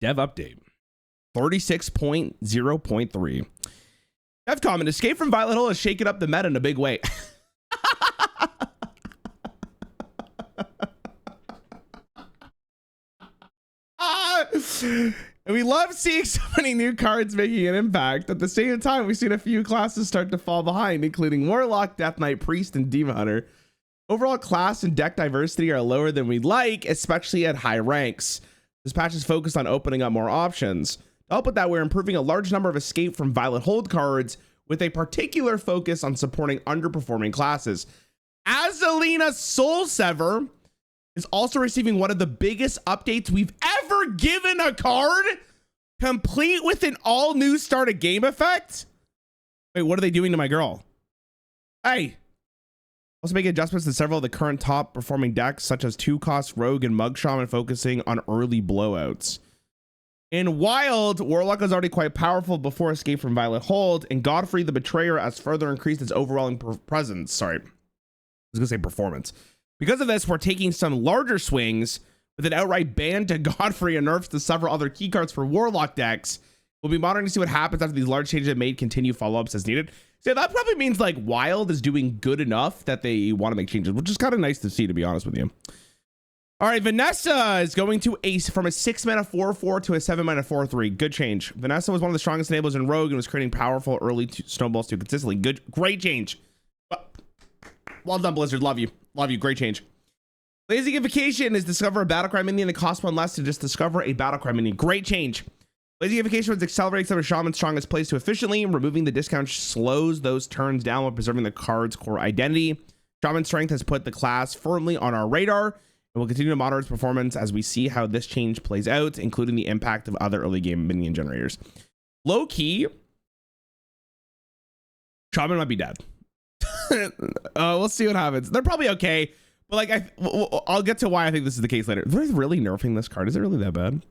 Dev update 36.0.3. Dev comment, Escape from Violet Hole has shaken up the meta in a big way. And we love seeing so many new cards making an impact. At the same time, we've seen a few classes start to fall behind, including Warlock, Death Knight, Priest, and Demon Hunter. Overall class and deck diversity are lower than we'd like, especially at high ranks. This patch is focused on opening up more options. To help with that, we're improving a large number of Escape from Violet Hold cards with a particular focus on supporting underperforming classes. Azalina Soulsever is also receiving one of the biggest updates we've ever given a card, complete with an all new start a game effect. Wait, what are they doing to my girl? Hey. Also making adjustments to several of the current top performing decks, such as 2-cost Rogue and Mug Shaman, focusing on early blowouts. In Wild, Warlock was already quite powerful before Escape from Violet Hold, and Godfrey the Betrayer has further increased its overall presence. Sorry, I was gonna say performance. Because of this, we're taking some larger swings with an outright ban to Godfrey and nerfs to several other keycards for Warlock decks. We'll be monitoring to see what happens after these large changes are made, continue follow-ups as needed. So that probably means like Wild is doing good enough that they want to make changes, which is kind of nice to see, to be honest with you. All right, Vanessa is going to ace from a 6-mana 4/4 to a 7-mana 4/3. Good change. Vanessa was one of the strongest enablers in Rogue and was creating powerful early snowballs too consistently. Good, great change. Well done, Blizzard. Love you. Love you. Great change. Lazy-ification is discover a battlecry minion that costs one less to just discover a battlecry minion. Great change. Lazy-ification was accelerating some of Shaman's strongest plays too efficiently. Removing the discount slows those turns down while preserving the card's core identity. Shaman Strength has put the class firmly on our radar, and we'll continue to monitor its performance as we see how this change plays out, including the impact of other early game minion generators. Low key, Shaman might be dead. We'll see what happens. They're probably okay, but like I'll get to why I think this is the case later. They're really nerfing this card. Is it really that bad?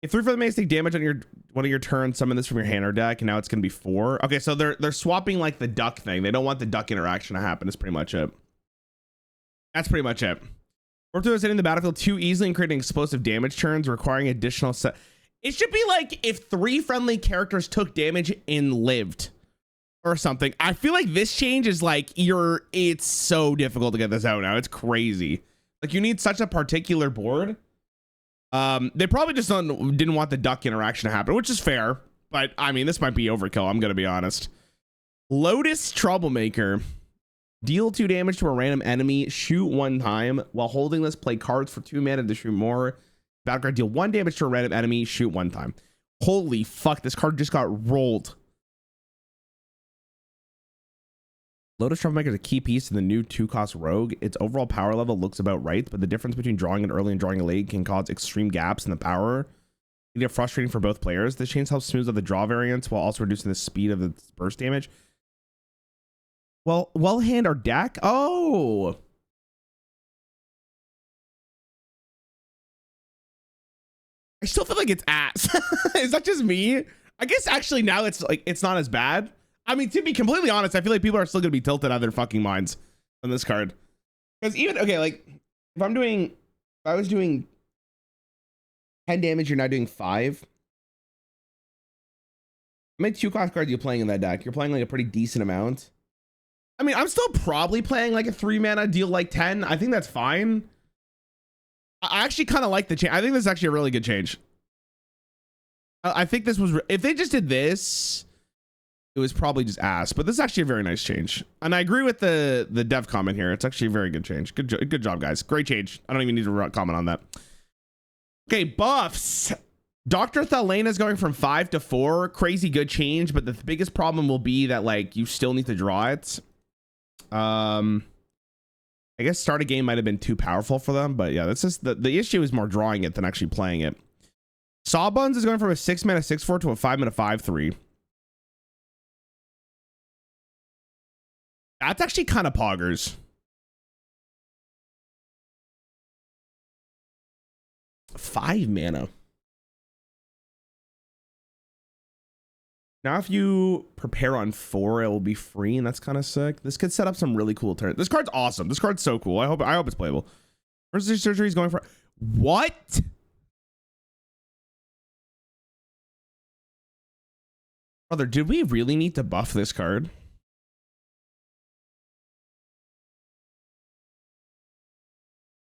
If 3 for the mains take damage on one of your turns, summon this from your hand or deck, and now it's gonna be 4. Okay, so they're swapping like the duck thing. They don't want the duck interaction to happen. That's pretty much it. That's pretty much it. Warp 2 is hitting the battlefield too easily and creating explosive damage turns, requiring additional set. It should be like if 3 friendly characters took damage and lived or something. I feel like this change is like it's so difficult to get this out now. It's crazy. Like you need such a particular board. They probably just didn't want the duck interaction to happen, which is fair, but I mean, this might be overkill. I'm gonna be honest. Lotus Troublemaker. Deal 2 damage to a random enemy, shoot 1 time. While holding this, play cards for 2 mana to shoot more. Battlecard, deal 1 damage to a random enemy, shoot 1 time. Holy fuck, this card just got rolled. Lotus Troublemaker is a key piece in the new 2-cost Rogue. Its overall power level looks about right, but the difference between drawing it early and drawing it late can cause extreme gaps in the power. It can get frustrating for both players. This change helps smooth out the draw variance while also reducing the speed of the burst damage. Well, hand or deck? Oh! I still feel like it's ass. Is that just me? I guess actually now it's like, it's not as bad. I mean, to be completely honest, I feel like people are still going to be tilted out of their fucking minds on this card. Because even, okay, like, if I was doing 10 damage, you're now doing 5. How many 2-cost cards are you playing in that deck? You're playing like a pretty decent amount. I mean, I'm still probably playing like a 3-mana deal like 10. I think that's fine. I actually kind of like the change. I think this is actually a really good change. I think this was, if they just did this, it was probably just ass, but this is actually a very nice change. And I agree with the dev comment here. It's actually a very good change. Good job, guys. Great change. I don't even need to comment on that. Okay, buffs. Dr. Thalena is going from 5 to 4. Crazy good change, but the biggest problem will be that like you still need to draw it. I guess start a game might have been too powerful for them, but yeah, that's just the issue is more drawing it than actually playing it. Sawbones is going from a 6-mana 6/4 to a 5-mana 5/3. That's actually kind of poggers. 5 mana. Now, if you prepare on 4, it will be free, and that's kind of sick. This could set up some really cool turns. This card's awesome. This card's so cool. I hope it's playable. Emergency surgery is going for what? Brother, did we really need to buff this card?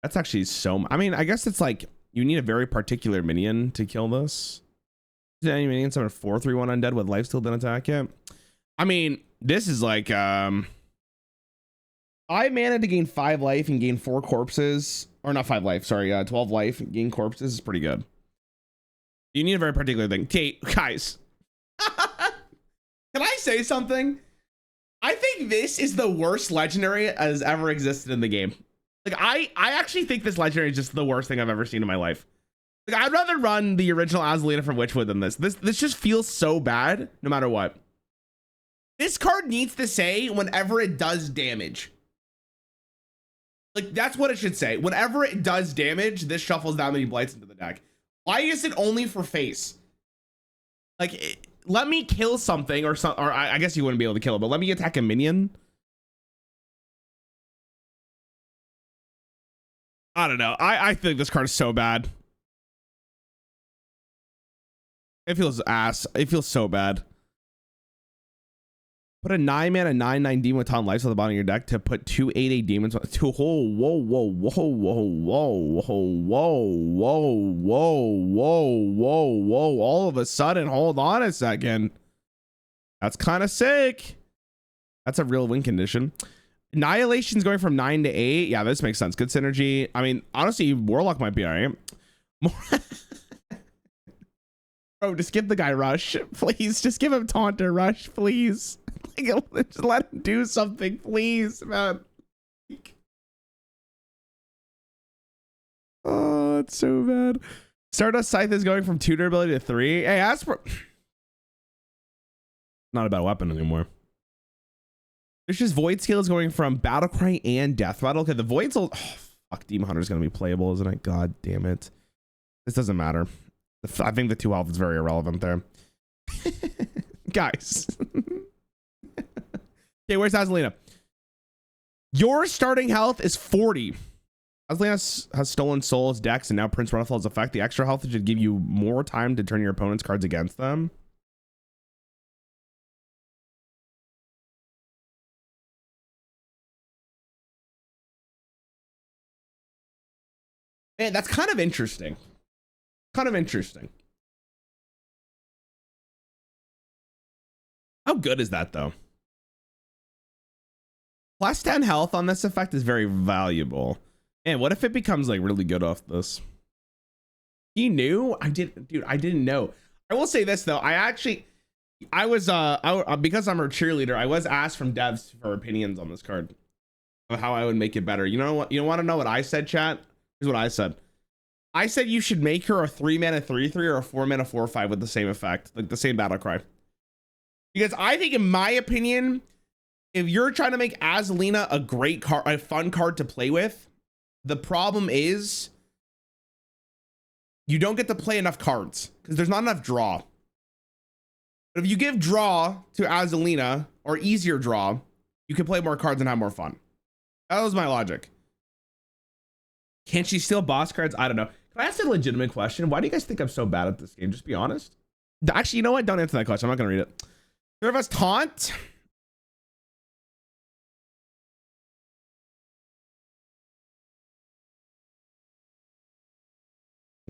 That's actually so... I mean, I guess it's like you need a very particular minion to kill this. Is any minion summon 4/3/1 undead with lifesteal didn't attack it? I mean, this is like... I managed to gain 5 life and gain 4 corpses. Or not 5 life, sorry. 12 life and gain corpses is pretty good. You need a very particular thing. Okay, guys. Can I say something? I think this is the worst legendary has ever existed in the game. Like, I actually think this legendary is just the worst thing I've ever seen in my life. Like, I'd rather run the original Azalina from Witchwood than this. This just feels so bad, no matter what. This card needs to say whenever it does damage. Like, that's what it should say. Whenever it does damage, this shuffles that many blights into the deck. Why is it only for face? Like, let me kill something or something, or I guess you wouldn't be able to kill it, but let me attack a minion. I don't know. I think this card is so bad. It feels ass. It feels so bad. Put a 9-mana 9/9 demon with ton life on the bottom of your deck to put 2 8/8 demons. Whoa, whoa, whoa, whoa, whoa, whoa, whoa, whoa, whoa, whoa, whoa. All of a sudden, hold on a second. That's kind of sick. That's a real win condition. Annihilation's going from 9 to 8. Yeah, this makes sense. Good synergy. I mean, honestly, Warlock might be all right. Bro, just give the guy rush, please. Just give him Taunter rush, please. Like, just let him do something, please, man. Oh, it's so bad. Stardust Scythe is going from 2 durability to 3. Hey, ask for... Not a bad weapon anymore. It's just Void Scale is going from Battlecry and Death Rattle. Okay, the Void Soul... Oh, fuck, Demon Hunter is going to be playable, isn't it? God damn it. This doesn't matter. I think the 2 health is very irrelevant there. Guys. Okay, where's Azalina? Your starting health is 40. Azalina has Stolen Souls, Dex, and now Prince Runafal's effect. The extra health should give you more time to turn your opponent's cards against them. Man, that's kind of interesting. Kind of interesting. How good is that, though? Plus 10 health on this effect is very valuable. And what if it becomes like really good off this? He knew? Dude, I didn't know. I will say this though. I was because I'm her cheerleader, I was asked from devs for opinions on this card of how I would make it better. You know what? You want to know what I said, chat? Here's what I said. I said you should make her a 3-mana 3/3 or a 4-mana 4/5 with the same effect, like the same battle cry. Because I think, in my opinion, if you're trying to make Azalina a great card, a fun card to play with, the problem is you don't get to play enough cards because there's not enough draw. But if you give draw to Azalina, or easier draw, you can play more cards and have more fun. That was my logic. Can she steal boss cards? I don't know. Can I ask a legitimate question? Why do you guys think I'm so bad at this game? Just be honest. Actually, you know what? Don't answer that question. I'm not going to read it. Serve us taunt.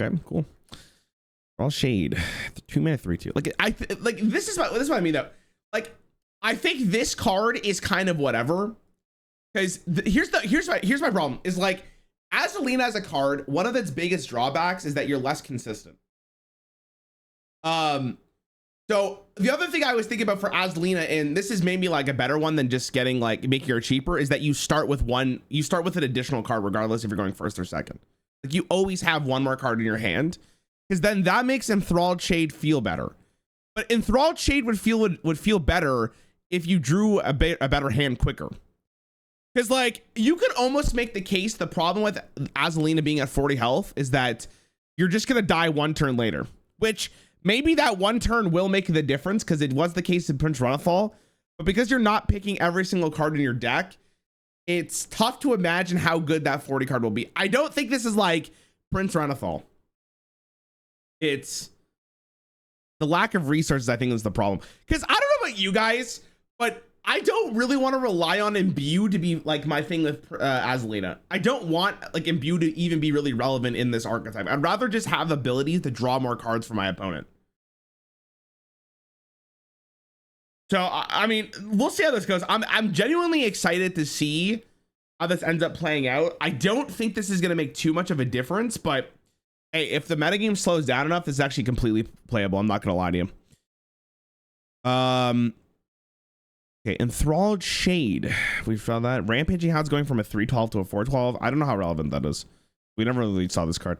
Okay, cool. All shade. 2-mana 3/2. Like this is what I mean though. Like, I think this card is kind of whatever. Because here's my problem is, like, Azalina as a card, one of its biggest drawbacks is that you're less consistent. So the other thing I was thinking about for Azalina, and this is maybe like a better one than just getting like making her cheaper, is that you start with an additional card regardless if you're going first or second. Like, you always have one more card in your hand, because then that makes Enthralled Shade feel better. But Enthralled Shade would feel better if you drew a better hand quicker. Because, like, you could almost make the case the problem with Azalina being at 40 health is that you're just going to die one turn later. Which, maybe that one turn will make the difference, because it was the case in Prince Runafal. But because you're not picking every single card in your deck, it's tough to imagine how good that 40 card will be. I don't think this is like Prince Runafal. It's The lack of resources, I think, is the problem. Because I don't know about you guys, but I don't really want to rely on Imbue to be like my thing with Azalina. I don't want like Imbue to even be really relevant in this archetype. I'd rather just have abilities to draw more cards for my opponent. So, I mean, we'll see how this goes. I'm genuinely excited to see how this ends up playing out. I don't think this is going to make too much of a difference, but hey, if the metagame slows down enough, this is actually completely playable. I'm not going to lie to you. Okay, Enthralled Shade. We found that. Rampaging Hound's going from a 3/12 to a 4/12. I don't know how relevant that is. We never really saw this card.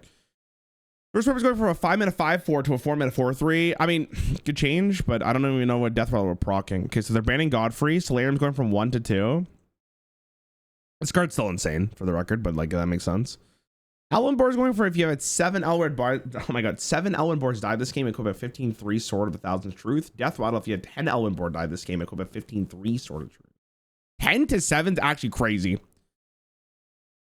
First Weapon's going from a 5-mana 5/4 to a 4-mana 4/3. I mean, could change, but I don't even know what Death Rattle we're proccing. Okay, so they're banning Godfrey. Solarium's going from 1 to 2. This card's still insane, for the record, but like that makes sense. Elwyn Board's going for, if you have 7 Elwyn Boards, oh my god, 7 Elwyn Boards die this game, equip a 15/3 Sword of a Thousand Truth. Death Rattle, if you had 10 Elwyn Board die this game, equip a 15/3 Sword of Truth. 10 to 7 is actually crazy.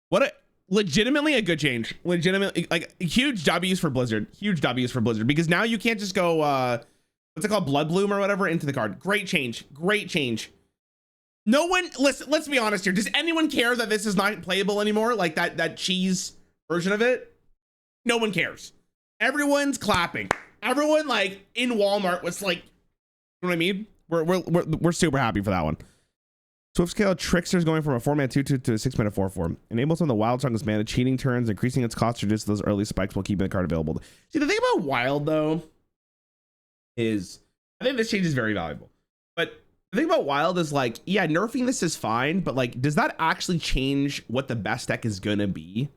What a legitimately a good change. Legitimately, like, huge W's for Blizzard. Huge W's for Blizzard, because now you can't just go what's it called, Blood Bloom or whatever into the card. Great change. Great change. No one, listen, let's be honest here. Does anyone care that this is not playable anymore? Like that cheese version of it? No one cares. Everyone's clapping. Everyone like in Walmart was like, you know what I mean? We're super happy for that one. Swift Scale Trickster's going from a 4-mana 2/2 to a 6-mana 4/4. Enables on the Wild Chunk mana cheating turns, increasing its cost to reduce those early spikes while keeping the card available. See, the thing about Wild though is I think this change is very valuable. But the thing about Wild is like, yeah, nerfing this is fine, but like, does that actually change what the best deck is gonna be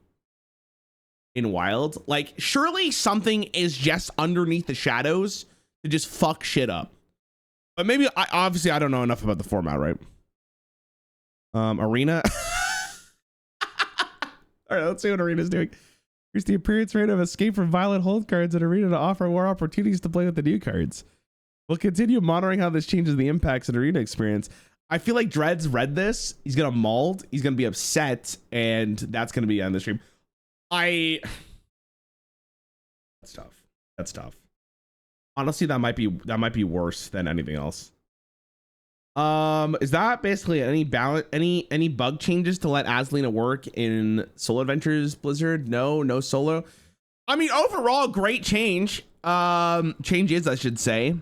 in Wild? Like, surely something is just underneath the shadows to just fuck shit up. But maybe, obviously I don't know enough about the format, right? Arena. All right, let's see what Arena's doing. Here's the appearance rate of Escape from Violent Hold cards in Arena to offer more opportunities to play with the new cards. We'll continue monitoring how this changes the impacts and Arena experience. I feel like Dread's read this. He's gonna mauled. He's gonna be upset, and that's gonna be on the stream. That's tough. That's tough. Honestly, that might be worse than anything else. Is that basically any bug changes to let Azalina work in Solo Adventures Blizzard? No solo. I mean, overall, great change. Changes, I should say.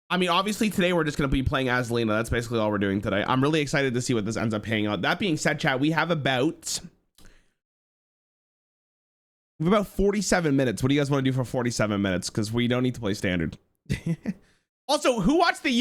I mean, obviously today we're just gonna be playing Azalina. That's basically all we're doing today. I'm really excited to see what this ends up paying out. That being said, chat, we have about 47 minutes. What do you guys want to do for 47 minutes? Because we don't need to play standard. Also, who watched the